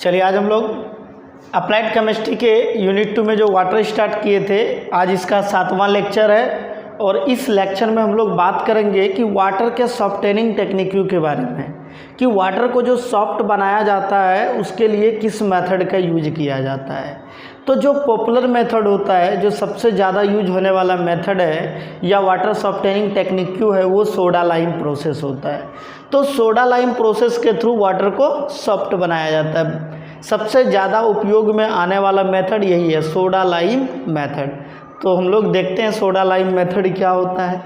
चलिए आज हम लोग अप्लाइड केमिस्ट्री के यूनिट 2 में जो वाटर स्टार्ट किए थे, आज इसका 7वां लेक्चर है। और इस लेक्चर में हम लोग बात करेंगे कि वाटर के सॉफ्टनिंग टेक्निक्यों के बारे में, कि वाटर को जो सॉफ्ट बनाया जाता है उसके लिए किस मेथड का यूज किया जाता है। तो जो पॉपुलर मेथड होता है, जो सबसे ज़्यादा यूज होने वाला मेथड है या वाटर सॉफ्टनिंग टेक्निक्यू है, वो सोडा लाइम प्रोसेस होता है। तो सोडा लाइम प्रोसेस के थ्रू वाटर को सॉफ्ट बनाया जाता है। सबसे ज़्यादा उपयोग में आने वाला मेथड यही है, सोडा लाइम मेथड। तो हम लोग देखते हैं सोडा लाइम मेथड क्या होता है।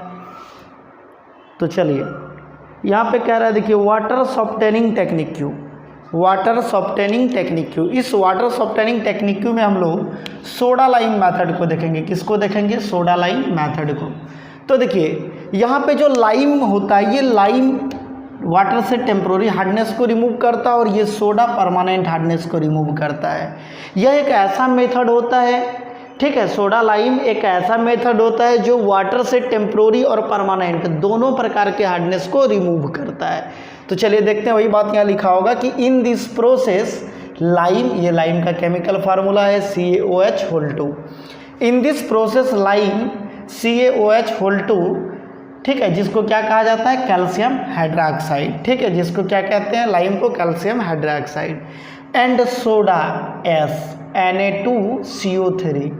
तो चलिए यहाँ पे कह रहा है, देखिए वाटर सॉफ्टनिंग टेक्निक्यू, वाटर सॉफ्टनिंग टेक्निक्यू। इस वाटर सॉफ्टनिंग टेक्निक्यू में हम लोग सोडा लाइम मेथड को देखेंगे। किसको देखेंगे? सोडा लाइम मेथड को। तो देखिए यहाँ पे जो लाइम होता है, ये लाइम वाटर से टेम्प्रोरी हार्डनेस को रिमूव करता है और ये सोडा परमानेंट हार्डनेस को रिमूव करता है। यह एक ऐसा मेथड होता है, ठीक है, सोडा लाइम एक ऐसा मेथड होता है जो वाटर से टेम्प्रोरी और परमानेंट दोनों प्रकार के हार्डनेस को रिमूव करता है। तो चलिए देखते हैं, वही बात यहाँ लिखा होगा कि इन दिस प्रोसेस लाइम, ये लाइम का केमिकल फार्मूला है CaOH2। In this process lime CaOH2, ठीक है, जिसको क्या कहा जाता है? कैल्शियम हाइड्रोक्साइड, ठीक है, जिसको क्या कहते हैं? लाइम को calcium hydroxide. And soda S Na2CO3,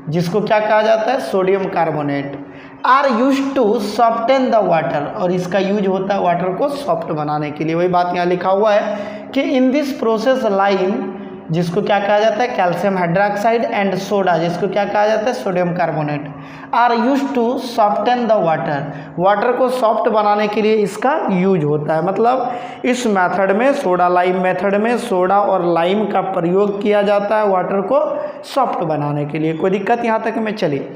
जिसको क्या कहा जाता है? Sodium carbonate. Are used to soften the water, और इसका यूज होता है वाटर को सॉफ्ट बनाने के लिए। वही बात यहाँ लिखा हुआ है कि इन दिस प्रोसेस लाइम, जिसको क्या कहा जाता है? कैल्शियम हाइड्रोक्साइड, एंड सोडा, जिसको क्या कहा जाता है? Sodium carbonate, are used to soften the water, water को सॉफ्ट बनाने के लिए इसका यूज होता है। मतलब इस मेथड में, सोडा लाइम मेथड में सोडा और लाइम का प्रयोग किया जाता है वाटर को सॉफ्ट बनाने के लिए। कोई दिक्कत यहाँ तक में? चलिए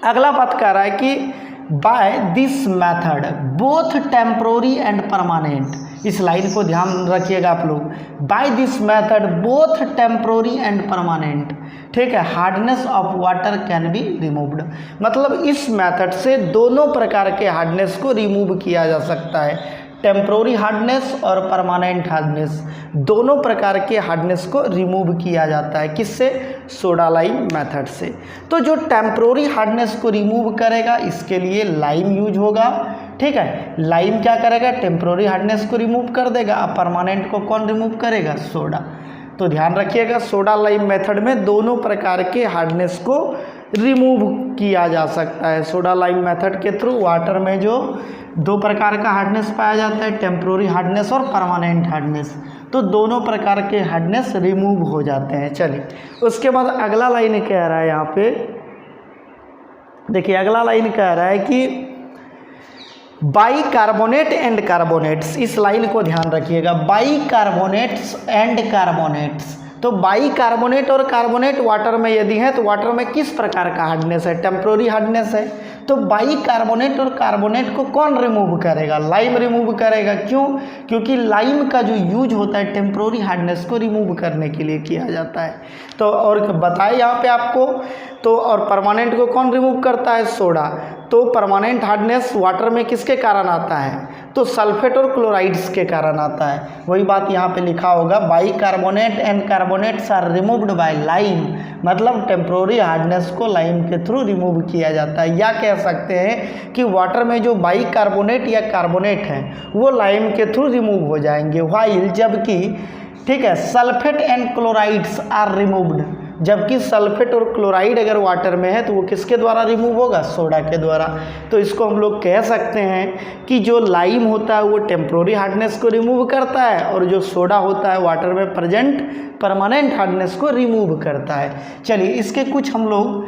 अगला बात कह रहा है कि by this method both temporary and permanent, इस लाइन को ध्यान रखिएगा आप लोग। By this method both temporary and permanent, ठीक है, hardness of water can be removed. मतलब इस मेथड से दोनों प्रकार के हार्डनेस को रिमूव किया जा सकता है। टेम्प्रोरी हार्डनेस और परमानेंट हार्डनेस, दोनों प्रकार के हार्डनेस को रिमूव किया जाता है। किससे? सोडा लाइम मेथड से। तो जो टेम्प्रोरी हार्डनेस को रिमूव करेगा, इसके लिए लाइम यूज होगा, ठीक है। लाइम क्या करेगा? टेम्प्रोरी हार्डनेस को रिमूव कर देगा। अब परमानेंट को कौन रिमूव करेगा? सोडा। तो ध्यान रखिएगा, सोडा लाइम मेथड में दोनों प्रकार के हार्डनेस को रिमूव किया जा सकता है। सोडा लाइम मेथड के थ्रू वाटर में जो दो प्रकार का हार्डनेस पाया जाता है, टेम्प्रोरी हार्डनेस और परमानेंट हार्डनेस, तो दोनों प्रकार के हार्डनेस रिमूव हो जाते हैं। चलिए उसके बाद अगला लाइन कह रहा है, यहाँ पे देखिए अगला लाइन कह रहा है कि बाइकार्बोनेट एंड कार्बोनेट्स, इस लाइन को ध्यान रखिएगा, बाइकार्बोनेट्स एंड कार्बोनेट्स। तो बाइकार्बोनेट और कार्बोनेट वाटर में यदि है तो वाटर में किस प्रकार का हार्डनेस है? टेम्प्रोरी हार्डनेस है। तो बाइकार्बोनेट और कार्बोनेट को कौन रिमूव करेगा? लाइम रिमूव करेगा। क्यों? क्योंकि लाइम का जो यूज होता है टेम्प्रोरी हार्डनेस को रिमूव करने के लिए किया जाता है। तो और बताए यहाँ पे आपको, तो और परमानेंट को कौन रिमूव करता है? सोडा। तो परमानेंट हार्डनेस वाटर में किसके कारण आता है? तो सल्फेट और क्लोराइड्स के कारण आता है। वही बात यहाँ पे लिखा होगा, bicarbonate and carbonates are removed by lime, मतलब टेम्प्रोरी हार्डनेस को लाइम के थ्रू रिमूव किया जाता है। या कह सकते हैं कि वाटर में जो बाइकार्बोनेट या कार्बोनेट हैं वो लाइम के थ्रू रिमूव हो जाएंगे, वाइल जबकि, ठीक है, sulphate and chlorides are removed, जबकि सल्फेट और क्लोराइड अगर वाटर में है तो वो किसके द्वारा रिमूव होगा? सोडा के द्वारा। तो इसको हम लोग कह सकते हैं कि जो लाइम होता है वो टेम्प्रोरी हार्डनेस को रिमूव करता है और जो सोडा होता है वाटर में प्रेजेंट परमानेंट हार्डनेस को रिमूव करता है। चलिए इसके कुछ हम लोग,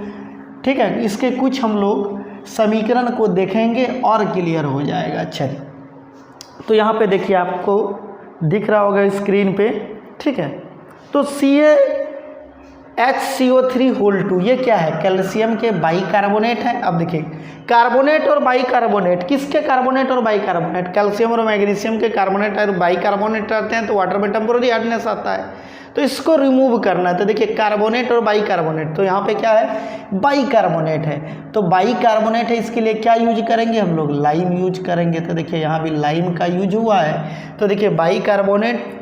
ठीक है, इसके कुछ हम लोग समीकरण को देखेंगे और क्लियर हो जाएगा। चलिए तो यहाँ पे देखिए आपको दिख रहा होगा स्क्रीन पे, ठीक है। तो HCO3 ये क्या है? कैल्शियम के बाइकार्बोनेट है। अब देखिए कार्बोनेट और बाइकार्बोनेट, किसके कार्बोनेट और बाइकार्बोनेट? कैल्शियम और मैग्नीशियम के कार्बोनेट है, बाइकार्बोनेट रहते हैं तो वाटर में टेम्पोररी हार्डनेस आता है। तो इसको रिमूव करना है। तो देखिए कार्बोनेट और बाइकार्बोनेट, तो यहाँ पे क्या है? बाइकार्बोनेट है। तो बाइकार्बोनेट है, इसके लिए क्या यूज करेंगे हम लोग? लाइम यूज करेंगे। तो देखिए यहाँ भी लाइम का यूज हुआ है। तो देखिए बाइकार्बोनेट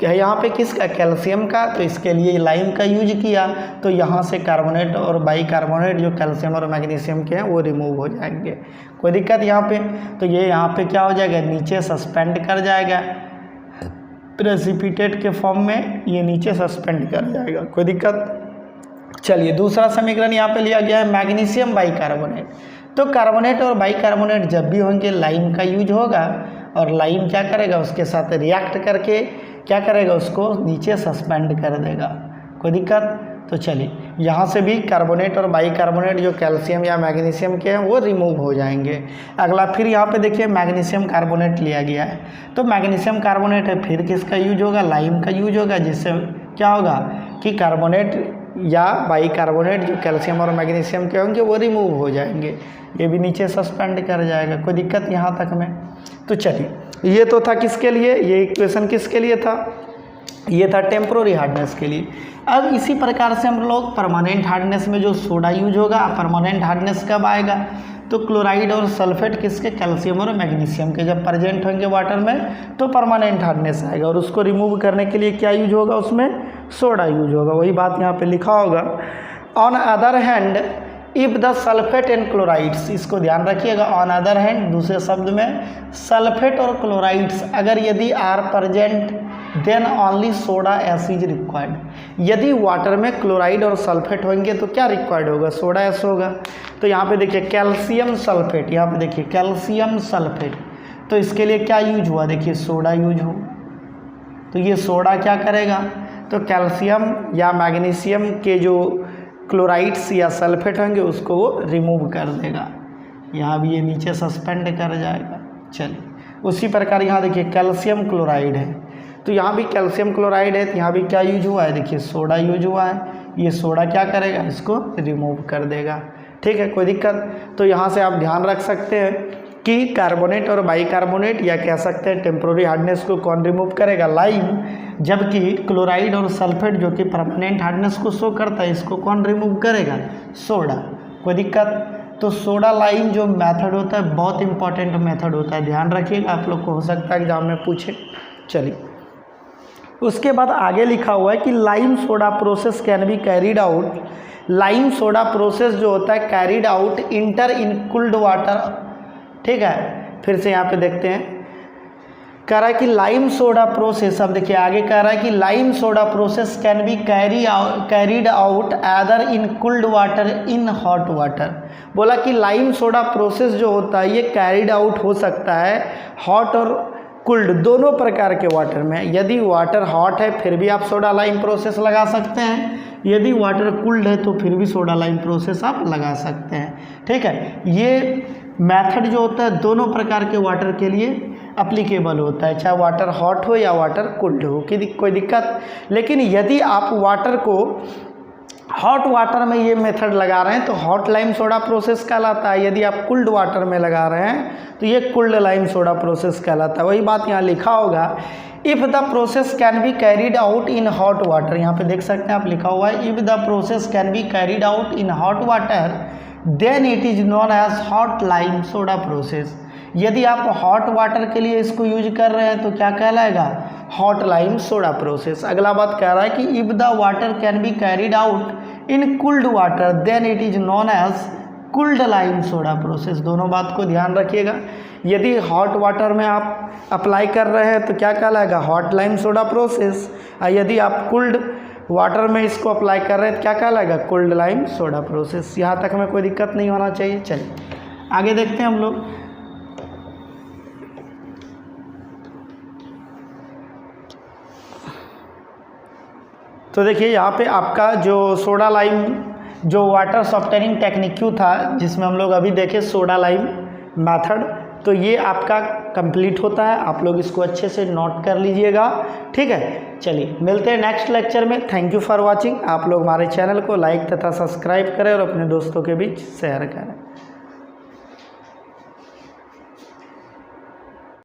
क्या यहाँ पे किसका, कैल्शियम का, तो इसके लिए लाइम का यूज किया, तो यहाँ से कार्बोनेट और बाइकार्बोनेट जो कैल्शियम और मैग्नीशियम के हैं वो रिमूव हो जाएंगे। कोई दिक्कत यहाँ पे, तो ये यहाँ पे क्या हो जाएगा, नीचे सस्पेंड कर जाएगा, प्रेसिपिटेट के फॉर्म में ये नीचे सस्पेंड कर जाएगा। कोई दिक्कत। चलिए दूसरा समीकरण यहाँ पे लिया गया है मैग्नीशियम बाइकार्बोनेट। तो कार्बोनेट और बाइकार्बोनेट जब भी होंगे लाइम का यूज होगा, और लाइम क्या करेगा, उसके साथ रिएक्ट करके क्या करेगा, उसको नीचे सस्पेंड कर देगा। कोई दिक्कत। तो चलिए यहाँ से भी कार्बोनेट और बाइकार्बोनेट जो कैल्शियम या मैग्नीशियम के हैं वो रिमूव हो जाएंगे। अगला फिर यहाँ पे देखिए मैग्नीशियम कार्बोनेट लिया गया है, तो मैग्नीशियम कार्बोनेट है, फिर किसका यूज होगा, लाइम का यूज होगा, जिससे क्या होगा कि कार्बोनेट या बाइकार्बोनेट जो कैल्शियम और मैग्नीशियम के होंगे वो रिमूव हो जाएंगे, ये भी नीचे सस्पेंड कर जाएगा। कोई दिक्कत यहाँ तक में। तो चलिए ये तो था किसके लिए, ये इक्वेशन किसके लिए था, ये था टेम्प्रोरी हार्डनेस के लिए। अब इसी प्रकार से हम लोग परमानेंट हार्डनेस में जो सोडा यूज होगा, परमानेंट हार्डनेस कब आएगा, तो क्लोराइड और सल्फेट किसके, कैल्शियम और मैग्नीशियम के जब प्रेजेंट होंगे वाटर में तो परमानेंट हार्डनेस आएगा, और उसको रिमूव करने के लिए क्या यूज होगा, उसमें सोडा यूज होगा। वही बात यहाँ पे लिखा होगा। On other hand if the sulphate and chlorides, इसको ध्यान रखिएगा, ऑन अदर हैंड दूसरे शब्द में सल्फेट और क्लोराइड्स अगर यदि are present then only soda ash is required. यदि वाटर में क्लोराइड और सल्फेट होंगे तो क्या रिक्वायर्ड होगा, सोडा एस होगा। तो यहाँ पे देखिए कैल्शियम सल्फेट, यहाँ पे देखिए कैल्शियम सल्फेट, तो इसके लिए क्या यूज हुआ, देखिए सोडा यूज हो, तो ये सोडा क्या करेगा, तो कैल्शियम या मैग्नीशियम के जो क्लोराइड्स या सल्फेट होंगे उसको वो रिमूव कर देगा, यहाँ भी ये नीचे सस्पेंड कर जाएगा। चलिए उसी प्रकार यहाँ देखिए कैल्शियम क्लोराइड है, तो यहाँ भी कैल्शियम क्लोराइड है, तो यहाँ भी क्या यूज हुआ है, देखिए सोडा यूज हुआ है, ये सोडा क्या करेगा, इसको रिमूव कर देगा। ठीक है, कोई दिक्कत। तो यहाँ से आप ध्यान रख सकते हैं कि कार्बोनेट और बाइकार्बोनेट या कह सकते हैं टेम्प्रोरी हार्डनेस को कौन रिमूव करेगा, लाइम, जबकि क्लोराइड और सल्फेट जो कि परमानेंट हार्डनेस को शो करता है इसको कौन रिमूव करेगा, सोडा। कोई दिक्कत। तो सोडा लाइम जो मेथड होता है बहुत इंपॉर्टेंट मेथड होता है, ध्यान रखिएगा, आप लोग को हो सकता है एग्जाम में पूछे। चलिए उसके बाद आगे लिखा हुआ है कि lime soda process can be carried out, lime soda process जो होता है कैरिड आउट इंटर इन कूल्ड वाटर। ठीक है, फिर से यहाँ पे देखते हैं, कह रहा है कि लाइम सोडा प्रोसेस, अब देखिए आगे कह रहा है कि lime soda process can be carried out either in cooled water in hot water. बोला कि लाइम सोडा प्रोसेस जो होता है ये कैरिड आउट हो सकता है हॉट और कूल्ड दोनों प्रकार के वाटर में। यदि वाटर हॉट है फिर भी आप सोडा लाइम प्रोसेस लगा सकते हैं, यदि वाटर कूल्ड है तो फिर भी सोडा लाइम प्रोसेस आप लगा सकते हैं। ठीक है, ये मेथड जो होता है दोनों प्रकार के वाटर के लिए अप्लीकेबल होता है, चाहे वाटर हॉट हो या वाटर कूल्ड हो, कि कोई दिक्कत। लेकिन यदि आप वाटर को हॉट वाटर में ये मेथड लगा रहे हैं तो हॉट लाइम सोडा प्रोसेस कहलाता है, यदि आप कूल्ड वाटर में लगा रहे हैं तो ये कूल्ड लाइम सोडा प्रोसेस कहलाता है। वही बात यहाँ लिखा होगा, if the process can be carried out in hot water, यहाँ पे देख सकते हैं आप लिखा हुआ है, if the process can be carried out in hot water then it is known as hot lime soda process. यदि आप हॉट वाटर के लिए इसको यूज कर रहे हैं तो क्या कहलाएगा, हॉट लाइम सोडा प्रोसेस। अगला बात कह रहा है कि if the water can be carried out in cooled water then it is known as cooled lime soda process. दोनों बात को ध्यान रखिएगा, यदि हॉट वाटर में आप अप्लाई कर रहे हैं तो क्या कहलाएगा, हॉट लाइम सोडा प्रोसेस, और यदि आप कूल्ड वाटर में इसको अप्लाई कर रहे हैं तो क्या कहलाएगा, कोल्ड लाइम सोडा प्रोसेस। यहाँ तक में कोई दिक्कत नहीं होना चाहिए। चलिए आगे देखते हैं हम लोग। तो देखिए यहाँ पे आपका जो सोडा लाइम जो वाटर सॉफ्टनिंग टेक्निक था जिसमें हम लोग अभी देखे सोडा लाइम मेथड, तो ये आपका कंप्लीट होता है। आप लोग इसको अच्छे से नोट कर लीजिएगा। ठीक है, चलिए मिलते हैं नेक्स्ट लेक्चर में। Thank you for watching. आप लोग हमारे चैनल को लाइक तथा सब्सक्राइब करें और अपने दोस्तों के बीच शेयर करें।